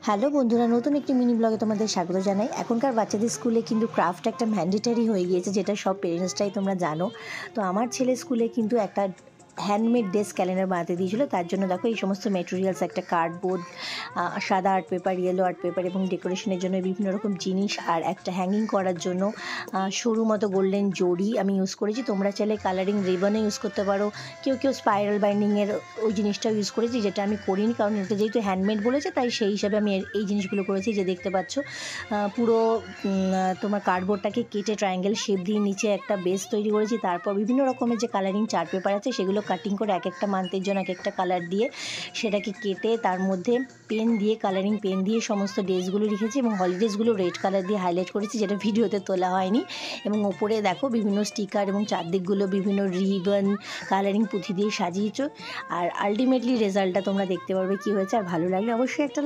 Hello বন্ধুরা, নতুন একটি মিনি ব্লগে তোমাদের স্বাগত জানাই। এখনকার বাচ্চাদের স্কুলে কিন্তু ক্রাফট একটা ম্যান্ডেটারি হয়ে গিয়েছে, যেটা সব পেরেন্টসটাই তোমরা জানো। তো আমার ছেলের স্কুলে কিন্তু একটা হ্যান্ডমেড ডেস্ক ক্যালেন্ডার বানাতে দিয়েছিলো। তার জন্য দেখো এই সমস্ত মেটেরিয়ালস, একটা কার্ডবোর্ড, সাদা art paper, yellow art paper এবং ডেকোরেশনের জন্য বিভিন্ন রকম জিনিস, আর একটা হ্যাঙ্গিং করার জন্য সরু মতো গোল্ডেন জড়ি আমি ইউজ করেছি। তোমরা চাইলে কালারিং রিবনও ইউজ করতে পারো, কেউ কেউ স্পাইরাল বাইন্ডিংয়ের ওই জিনিসটাও ইউজ করেছি, যেটা আমি করিনি কারণ এটা যেহেতু হ্যান্ডমেড বলেছে তাই সেই হিসাবে আমি এই জিনিসগুলো করেছি। যে দেখতে পাচ্ছ পুরো তোমার কার্ডবোর্ডটাকে কেটে ট্রায়াঙ্গেল শেপ দিয়ে নিচে একটা বেস তৈরি করেছি। তারপর বিভিন্ন রকমের যে কালারিং চার্ট পেপার আছে সেগুলো কাটিং করে এক একটা মান্থের জন্য এক একটা কালার দিয়ে সেটাকে কেটে তার মধ্যে পেন দিয়ে, কালারিং পেন দিয়ে সমস্ত ডেজগুলো লিখেছি এবং হলিডেজগুলো রেড কালার দিয়ে হাইলাইট করেছি, যেটা ভিডিওতে তোলা হয়নি। এবং ওপরে দেখো বিভিন্ন স্টিকার এবং চারদিকগুলো বিভিন্ন রিবন, কালারিং পুঁথি দিয়ে সাজিয়েছ। আর আলটিমেটলি রেজাল্টটা তোমরা দেখতে পারবে কী হয়েছে। আর ভালো লাগলে অবশ্যই একটা লাইক